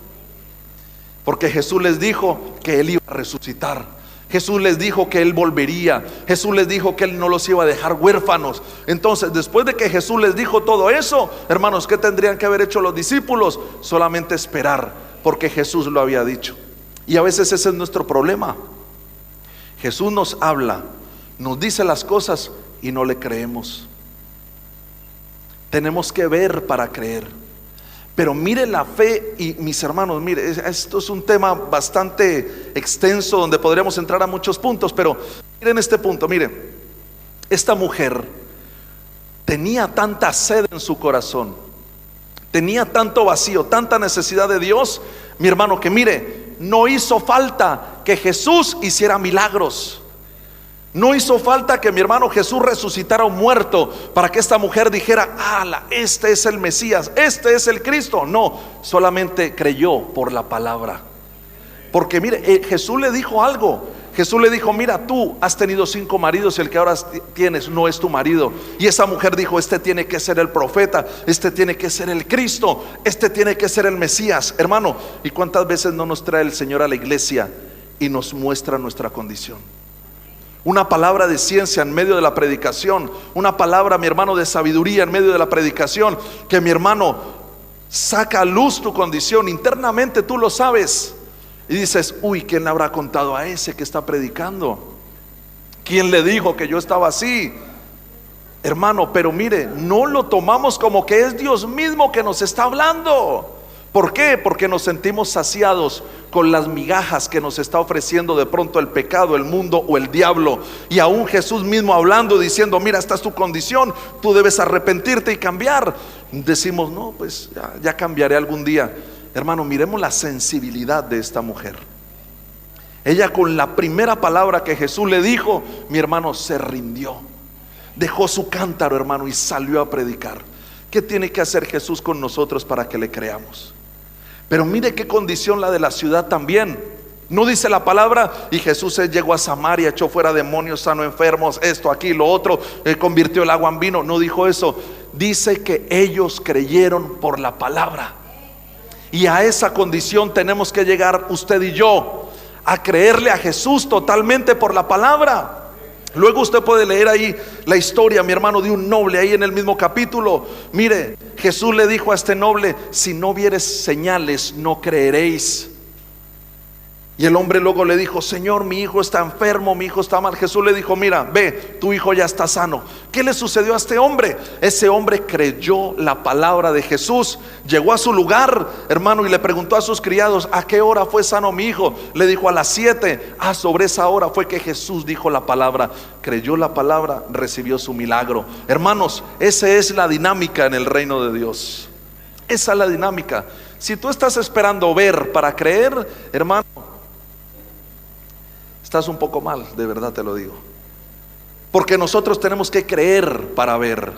Porque Jesús les dijo que él iba a resucitar. Jesús les dijo que él volvería. Jesús les dijo que él no los iba a dejar huérfanos. Entonces, después de que Jesús les dijo todo eso, hermanos, ¿qué tendrían que haber hecho los discípulos? Solamente esperar, porque Jesús lo había dicho. Y a veces ese es nuestro problema. Jesús nos habla, nos dice las cosas y no le creemos. Tenemos que ver para creer. Pero mire la fe, y mis hermanos, mire, esto es un tema bastante extenso donde podríamos entrar a muchos puntos, pero miren este punto. Mire, esta mujer tenía tanta sed en su corazón, tenía tanto vacío, tanta necesidad de Dios, mi hermano, que mire, no hizo falta que Jesús hiciera milagros. No hizo falta que mi hermano Jesús resucitara a un muerto para que esta mujer dijera: ¡ala! Este es el Mesías, este es el Cristo. No, solamente creyó por la palabra. Porque mire, Jesús le dijo algo. Jesús le dijo: mira, tú has tenido 5 maridos y el que ahora tienes no es tu marido. Y esa mujer dijo: este tiene que ser el profeta, este tiene que ser el Cristo, este tiene que ser el Mesías. Hermano, ¿y cuántas veces no nos trae el Señor a la iglesia y nos muestra nuestra condición? Una palabra de ciencia en medio de la predicación, una palabra, mi hermano, de sabiduría en medio de la predicación, que mi hermano saca a luz tu condición. Internamente tú lo sabes y dices: uy, ¿quién le habrá contado a ese que está predicando? ¿Quién le dijo que yo estaba así? Hermano, pero mire, no lo tomamos como que es Dios mismo que nos está hablando. ¿Por qué? Porque nos sentimos saciados con las migajas que nos está ofreciendo de pronto el pecado, el mundo o el diablo. Y aún Jesús mismo hablando, diciendo: mira, esta es tu condición, tú debes arrepentirte y cambiar. Decimos: no, pues ya cambiaré algún día. Hermano, miremos la sensibilidad de esta mujer. Ella, con la primera palabra que Jesús le dijo, mi hermano, se rindió. Dejó su cántaro, hermano, y salió a predicar. ¿Qué tiene que hacer Jesús con nosotros para que le creamos? Pero mire qué condición la de la ciudad también. No dice la palabra: y Jesús llegó a Samaria, echó fuera demonios, sanó enfermos, esto, aquí, lo otro, convirtió el agua en vino. No dijo eso. Dice que ellos creyeron por la palabra. Y a esa condición tenemos que llegar usted y yo, a creerle a Jesús totalmente por la palabra. Luego usted puede leer ahí la historia, mi hermano, de un noble ahí en el mismo capítulo. Mire, Jesús le dijo a este noble: si no vieres señales, no creeréis. Y el hombre luego le dijo: Señor, mi hijo está enfermo, mi hijo está mal. Jesús le dijo: mira, ve, tu hijo ya está sano. ¿Qué le sucedió a este hombre? Ese hombre creyó la palabra de Jesús. Llegó a su lugar, hermano, y le preguntó a sus criados: ¿a qué hora fue sano mi hijo? Le dijo: a las 7. Sobre esa hora fue que Jesús dijo la palabra. Creyó la palabra, recibió su milagro. Hermanos, esa es la dinámica en el reino de Dios. Esa es la dinámica. Si tú estás esperando ver para creer, hermano, estás un poco mal, de verdad te lo digo. Porque nosotros tenemos que creer para ver.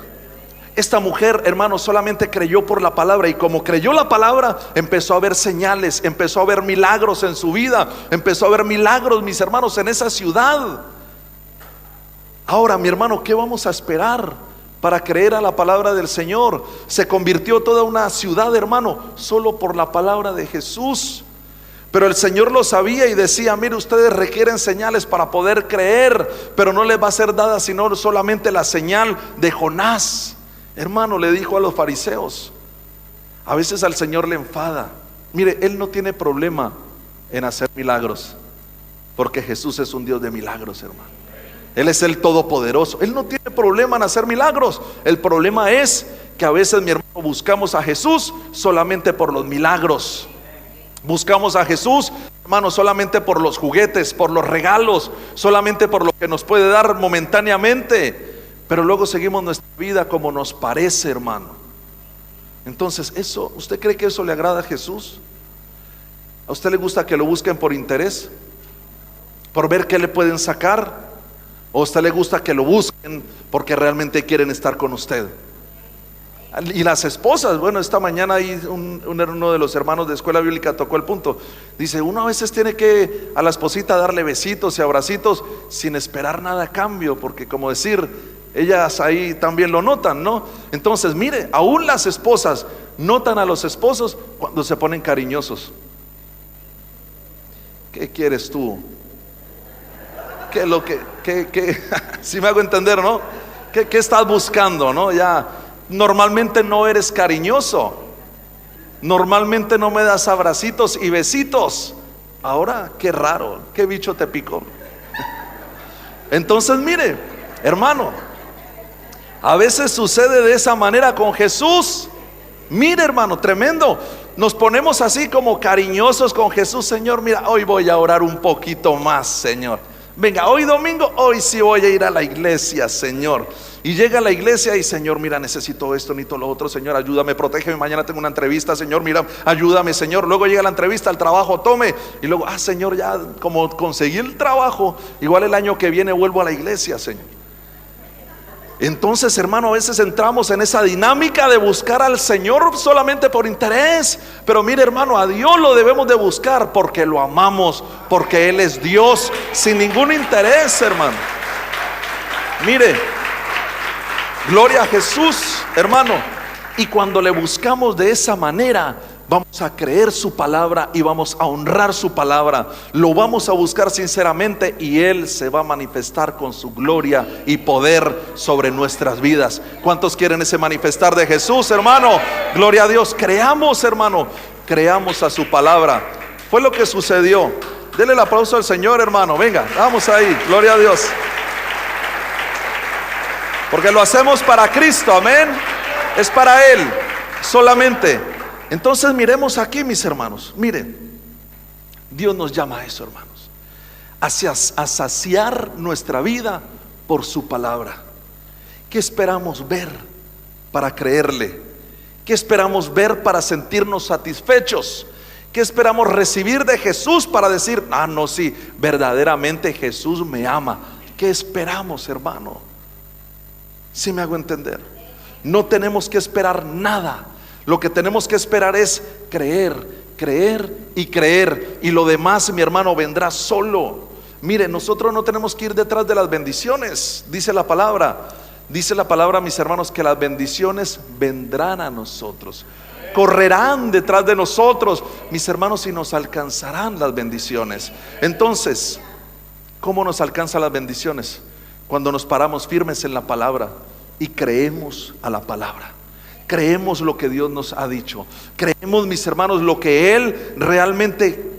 Esta mujer, hermano, solamente creyó por la palabra. Y como creyó la palabra, empezó a ver señales, empezó a ver milagros en su vida, empezó a ver milagros, mis hermanos, en esa ciudad. Ahora, mi hermano, ¿qué vamos a esperar para creer a la palabra del Señor? Se convirtió toda una ciudad, hermano, solo por la palabra de Jesús. Pero el Señor lo sabía y decía: mire, ustedes requieren señales para poder creer, pero no les va a ser dada sino solamente la señal de Jonás. Hermano, le dijo a los fariseos. A veces al Señor le enfada. Mire, Él no tiene problema en hacer milagros, porque Jesús es un Dios de milagros, hermano. Él es el Todopoderoso. Él no tiene problema en hacer milagros. El problema es que a veces, mi hermano, buscamos a Jesús solamente por los milagros. Buscamos a Jesús, hermano, solamente por los juguetes, por los regalos, solamente por lo que nos puede dar momentáneamente. Pero luego seguimos nuestra vida como nos parece, hermano. Entonces, eso, ¿usted cree que eso le agrada a Jesús? ¿A usted le gusta que lo busquen por interés? ¿Por ver qué le pueden sacar? ¿O a usted le gusta que lo busquen porque realmente quieren estar con usted? Y las esposas, bueno, esta mañana ahí uno de los hermanos de escuela bíblica tocó el punto. Dice: uno a veces tiene que a la esposita darle besitos y abracitos sin esperar nada a cambio, porque como decir, ellas ahí también lo notan, ¿no? Entonces, mire, aún las esposas notan a los esposos cuando se ponen cariñosos. ¿Qué quieres tú? ¿Qué es lo que si me hago entender, ¿no? ¿Qué estás buscando, no? Ya normalmente no eres cariñoso, normalmente no me das abracitos y besitos. Ahora, qué raro, qué bicho te picó. Entonces, mire, hermano, a veces sucede de esa manera con Jesús. Mire, hermano, tremendo. Nos ponemos así como cariñosos con Jesús. Señor, mira, hoy voy a orar un poquito más, Señor. Venga, hoy domingo, hoy sí voy a ir a la iglesia, Señor. Y llega a la iglesia y: Señor, mira, necesito esto, necesito lo otro. Señor, ayúdame, protégeme, mañana tengo una entrevista. Señor, mira, ayúdame, Señor. Luego llega la entrevista, el trabajo, tome. Y luego: Señor, ya como conseguí el trabajo, igual el año que viene vuelvo a la iglesia, Señor. Entonces, hermano, a veces entramos en esa dinámica de buscar al Señor solamente por interés. Pero mire, hermano, a Dios lo debemos de buscar porque lo amamos, porque Él es Dios, sin ningún interés, hermano. Mire, gloria a Jesús, hermano. Y cuando le buscamos de esa manera, vamos a creer su palabra y vamos a honrar su palabra. Lo vamos a buscar sinceramente y Él se va a manifestar con su gloria y poder sobre nuestras vidas. ¿Cuántos quieren ese manifestar de Jesús, hermano? Gloria a Dios. Creamos, hermano, creamos a su palabra. Fue lo que sucedió. Dele el aplauso al Señor, hermano. Venga, vamos ahí, gloria a Dios. Porque lo hacemos para Cristo, amén. Es para Él solamente. Entonces miremos aquí, mis hermanos. Miren, Dios nos llama a eso, hermanos, a saciar nuestra vida por su palabra. ¿Qué esperamos ver para creerle? ¿Qué esperamos ver para sentirnos satisfechos? ¿Qué esperamos recibir de Jesús para decir: no, sí, verdaderamente Jesús me ama? ¿Qué esperamos, hermano? ¿Sí me hago entender? No tenemos que esperar nada. Lo que tenemos que esperar es creer, creer y creer. Y lo demás, mi hermano, vendrá solo. Mire, nosotros no tenemos que ir detrás de las bendiciones. Dice la palabra, mis hermanos, que las bendiciones vendrán a nosotros. Correrán detrás de nosotros, mis hermanos, y nos alcanzarán las bendiciones. Entonces, ¿cómo nos alcanzan las bendiciones? Cuando nos paramos firmes en la palabra y creemos a la palabra. Creemos lo que Dios nos ha dicho. Creemos, mis hermanos, lo que Él realmente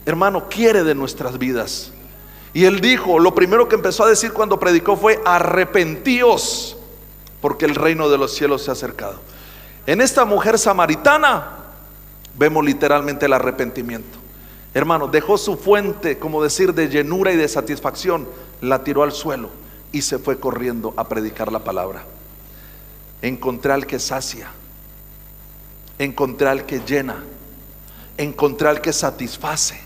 hermano, quiere de nuestras vidas. Y Él dijo, lo primero que empezó a decir cuando predicó fue: arrepentíos, porque el reino de los cielos se ha acercado. En esta mujer samaritana vemos literalmente el arrepentimiento. Hermano, dejó su fuente, como decir, de llenura y de satisfacción, la tiró al suelo y se fue corriendo a predicar la palabra. Encontré al que sacia, encontré al que llena, encontré al que satisface,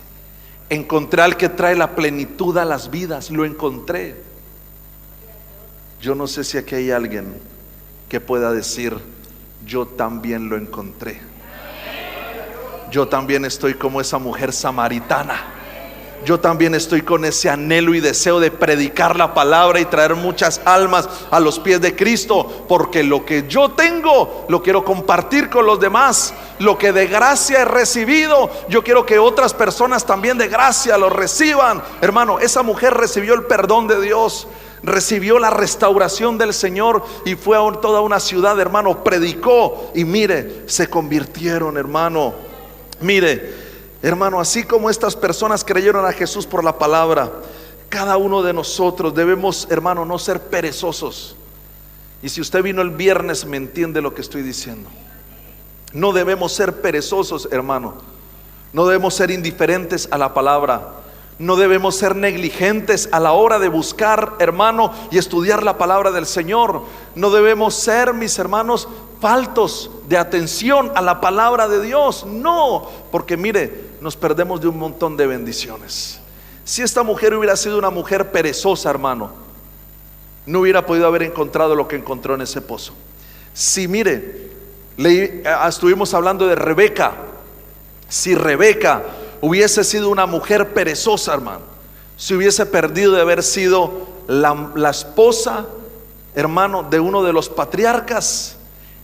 encontré al que trae la plenitud a las vidas. Lo encontré. Yo no sé si aquí hay alguien que pueda decir: yo también lo encontré. Yo también estoy como esa mujer samaritana. Yo también estoy con ese anhelo y deseo de predicar la palabra y traer muchas almas a los pies de Cristo, porque lo que yo tengo lo quiero compartir con los demás. Lo que de gracia he recibido, yo quiero que otras personas también de gracia lo reciban. Hermano, esa mujer recibió el perdón de Dios, recibió la restauración del Señor y fue a toda una ciudad, hermano, predicó y mire, se convirtieron, hermano. Mire, hermano, así como estas personas creyeron a Jesús por la palabra, cada uno de nosotros debemos, hermano, no ser perezosos. Y si usted vino el viernes, me entiende lo que estoy diciendo. No debemos ser perezosos, hermano. No debemos ser indiferentes a la palabra. No debemos ser negligentes a la hora de buscar, hermano, y estudiar la palabra del Señor. No debemos ser, mis hermanos, faltos de atención a la palabra de Dios. No, porque mire, nos perdemos de un montón de bendiciones. Si esta mujer hubiera sido una mujer perezosa, hermano, no hubiera podido haber encontrado lo que encontró en ese pozo. Si mire, estuvimos hablando de Rebeca. Si Rebeca hubiese sido una mujer perezosa, hermano, se hubiese perdido de haber sido la esposa, hermano, de uno de los patriarcas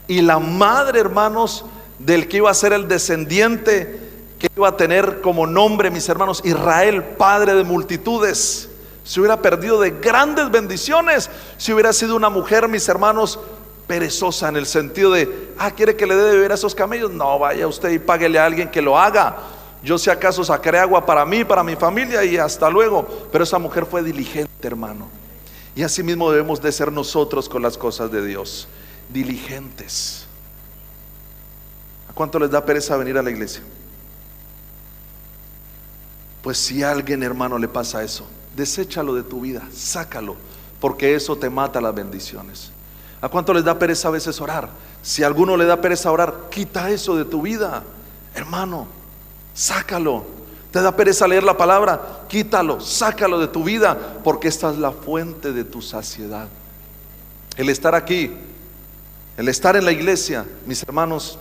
y la madre, hermanos, del que iba a ser el descendiente que iba a tener como nombre, mis hermanos, Israel, padre de multitudes. Se hubiera perdido de grandes bendiciones si hubiera sido una mujer, mis hermanos, perezosa, en el sentido de: ¿quiere que le dé de beber a esos camellos? No, vaya usted y páguele a alguien que lo haga. Yo si acaso sacaré agua para mí, para mi familia y hasta luego. Pero esa mujer fue diligente, hermano. Y así mismo debemos de ser nosotros con las cosas de Dios, diligentes. ¿A cuánto les da pereza venir a la iglesia? Pues si a alguien, hermano, le pasa eso, deséchalo de tu vida, sácalo, porque eso te mata las bendiciones. ¿A cuánto les da pereza a veces orar? Si a alguno le da pereza orar, quita eso de tu vida, hermano, sácalo. ¿Te da pereza leer la palabra? Quítalo, sácalo de tu vida, porque esta es la fuente de tu saciedad. El estar aquí, el estar en la iglesia, mis hermanos,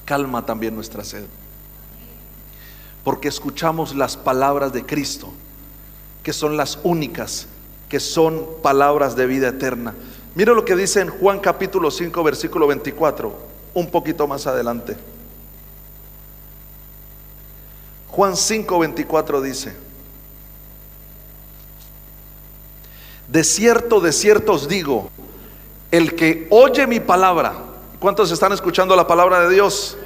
calma también nuestra sed, porque escuchamos las palabras de Cristo, que son las únicas, que son palabras de vida eterna. Mira lo que dice en Juan capítulo 5 versículo 24, un poquito más adelante. Juan 5, 24 dice: de cierto os digo, el que oye mi palabra. ¿Cuántos están escuchando la palabra de Dios?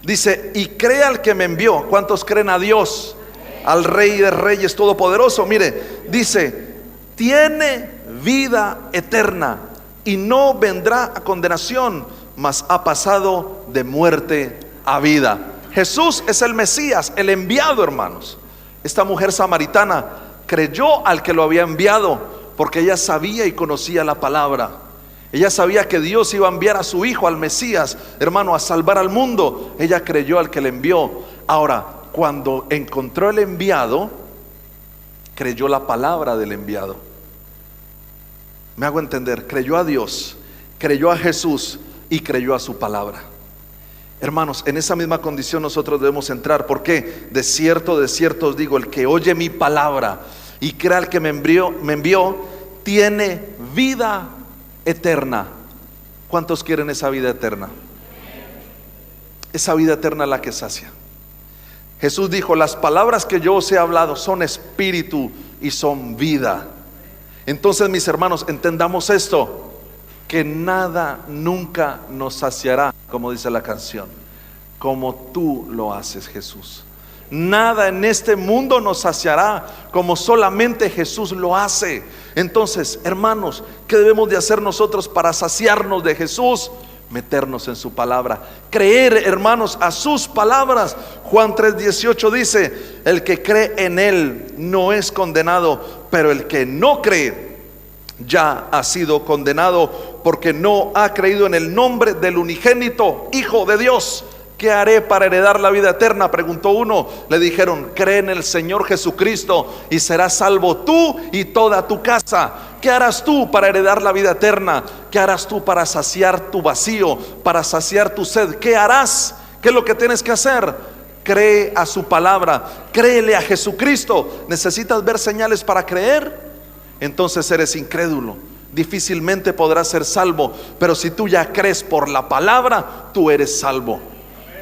Dice: y cree al que me envió. ¿Cuántos creen a Dios? Al Rey de Reyes Todopoderoso. Mire, dice: tiene vida eterna y no vendrá a condenación, mas ha pasado de muerte a vida. Jesús es el Mesías, el enviado, hermanos. Esta mujer samaritana creyó al que lo había enviado, porque ella sabía y conocía la palabra. Ella sabía que Dios iba a enviar a su hijo, al Mesías, hermano, a salvar al mundo. Ella creyó al que le envió. Ahora, cuando encontró el enviado, creyó la palabra del enviado. Me hago entender, creyó a Dios, creyó a Jesús y creyó a su palabra. Hermanos, en esa misma condición nosotros debemos entrar. ¿Por qué? De cierto os digo, el que oye mi palabra y cree al que me envió, tiene vida eterna. ¿Cuántos quieren esa vida eterna? Esa vida eterna es la que sacia. Jesús dijo: las palabras que yo os he hablado son espíritu y son vida. Entonces, mis hermanos, entendamos esto, que nada nunca nos saciará, como dice la canción, como tú lo haces, Jesús. Nada en este mundo nos saciará como solamente Jesús lo hace. Entonces, hermanos, ¿qué debemos de hacer nosotros para saciarnos de Jesús? Meternos en su palabra, creer, hermanos, a sus palabras. Juan 3:18 dice: el que cree en Él no es condenado, pero el que no cree ya ha sido condenado, porque no ha creído en el nombre del unigénito Hijo de Dios. ¿Qué haré para heredar la vida eterna?, preguntó uno. Le dijeron: cree en el Señor Jesucristo y serás salvo tú y toda tu casa. ¿Qué harás tú para heredar la vida eterna? ¿Qué harás tú para saciar tu vacío, para saciar tu sed? ¿Qué harás? ¿Qué es lo que tienes que hacer? Cree a su palabra, créele a Jesucristo. ¿Necesitas ver señales para creer? Entonces eres incrédulo, difícilmente podrás ser salvo. Pero si tú ya crees por la palabra, tú eres salvo.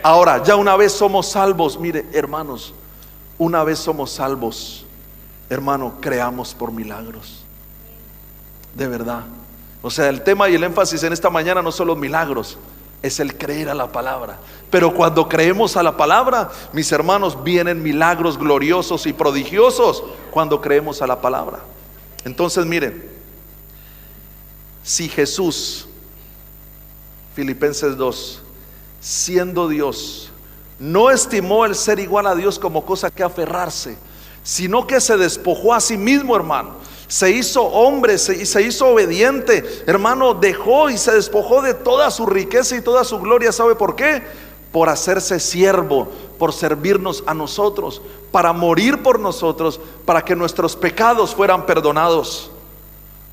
Ahora, ya una vez somos salvos, mire, hermanos, una vez somos salvos, hermano, creamos por milagros. De verdad. O sea, el tema y el énfasis en esta mañana no son los milagros, es el creer a la palabra. Pero cuando creemos a la palabra, mis hermanos, vienen milagros gloriosos y prodigiosos cuando creemos a la palabra. Entonces, miren, si Jesús, Filipenses 2, siendo Dios, no estimó el ser igual a Dios como cosa que aferrarse, sino que se despojó a sí mismo, hermano. Se hizo hombre, se hizo obediente, hermano, dejó y se despojó de toda su riqueza y toda su gloria. ¿Sabe por qué? Por hacerse siervo, por servirnos a nosotros, para morir por nosotros, para que nuestros pecados fueran perdonados.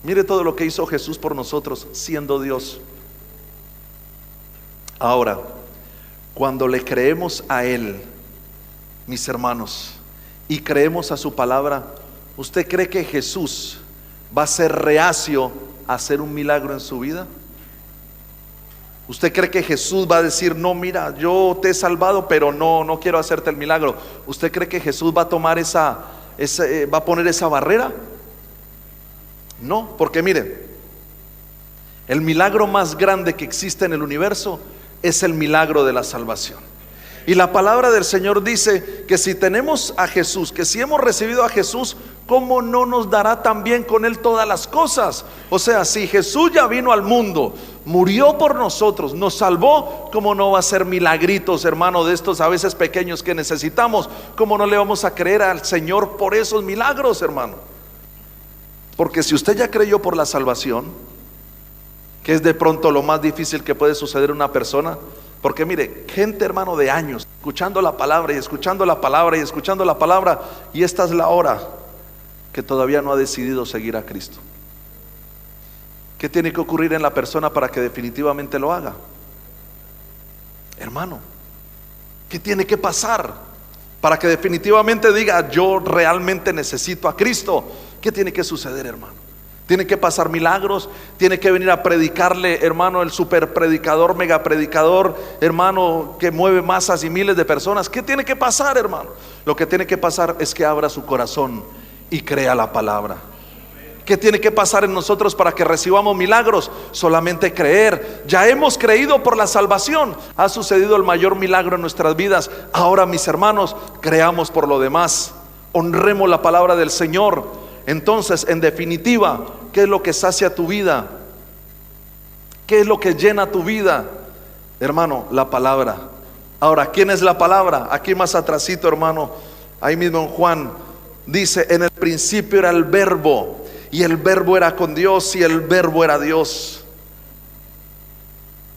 Mire todo lo que hizo Jesús por nosotros, siendo Dios. Ahora, cuando le creemos a Él, mis hermanos, y creemos a su palabra, ¿usted cree que Jesús va a ser reacio a hacer un milagro en su vida? ¿Usted cree que Jesús va a decir: no, mira, yo te he salvado, pero no quiero hacerte el milagro? ¿Usted cree que Jesús va a tomar va a poner esa barrera? No, porque miren, el milagro más grande que existe en el universo es el milagro de la salvación. Y la palabra del Señor dice que si tenemos a Jesús, que si hemos recibido a Jesús, ¿cómo no nos dará también con Él todas las cosas? O sea, si Jesús ya vino al mundo, murió por nosotros, nos salvó, ¿cómo no va a ser milagritos, hermano, de estos a veces pequeños que necesitamos? ¿Cómo no le vamos a creer al Señor por esos milagros, hermano? Porque si usted ya creyó por la salvación, que es de pronto lo más difícil que puede suceder a una persona, porque mire, gente, hermano, de años escuchando la palabra y escuchando la palabra y escuchando la palabra, y esta es la hora que todavía no ha decidido seguir a Cristo. ¿Qué tiene que ocurrir en la persona para que definitivamente lo haga? Hermano, ¿qué tiene que pasar para que definitivamente diga: yo realmente necesito a Cristo? ¿Qué tiene que suceder, hermano? Tiene que pasar milagros, tiene que venir a predicarle, hermano, el super predicador, mega predicador, hermano, que mueve masas y miles de personas. ¿Qué tiene que pasar, hermano? Lo que tiene que pasar es que abra su corazón y crea la palabra. ¿Qué tiene que pasar en nosotros para que recibamos milagros? Solamente creer. Ya hemos creído por la salvación, ha sucedido el mayor milagro en nuestras vidas. Ahora, mis hermanos, creamos por lo demás, honremos la palabra del Señor. Entonces, en definitiva, ¿qué es lo que sacia tu vida? ¿Qué es lo que llena tu vida? Hermano, la palabra. Ahora, ¿quién es la palabra? Aquí más atrasito, hermano, ahí mismo en Juan, dice: en el principio era el verbo, y el verbo era con Dios, y el verbo era Dios.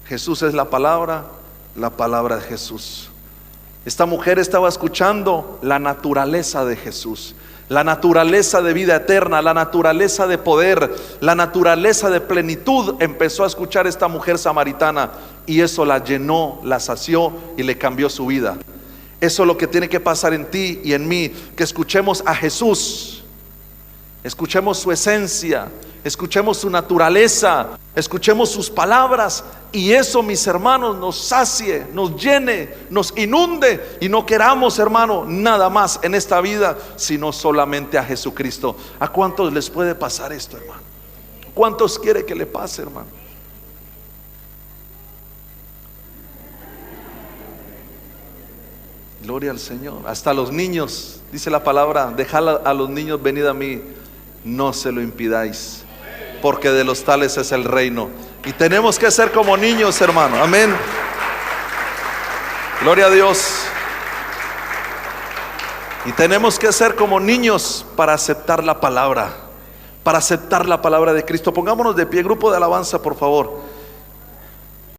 Jesús es la palabra de Jesús. Esta mujer estaba escuchando la naturaleza de Jesús, la naturaleza de vida eterna, la naturaleza de poder, la naturaleza de plenitud. Empezó a escuchar esta mujer samaritana, y eso la llenó, la sació y le cambió su vida. Eso es lo que tiene que pasar en ti y en mí, que escuchemos a Jesús, escuchemos su esencia, escuchemos su naturaleza, escuchemos sus palabras, y eso, mis hermanos, nos sacie, nos llene, nos inunde, y no queramos, hermano, nada más en esta vida sino solamente a Jesucristo. ¿A cuántos les puede pasar esto, hermano? ¿Cuántos quiere que le pase, hermano? Gloria al Señor. Hasta los niños, dice la palabra, dejad a los niños venid a mí, no se lo impidáis, porque de los tales es el reino. Y tenemos que ser como niños, hermano. Amén. Gloria a Dios. Y tenemos que ser como niños para aceptar la palabra, para aceptar la palabra de Cristo. Pongámonos de pie, grupo de alabanza, por favor.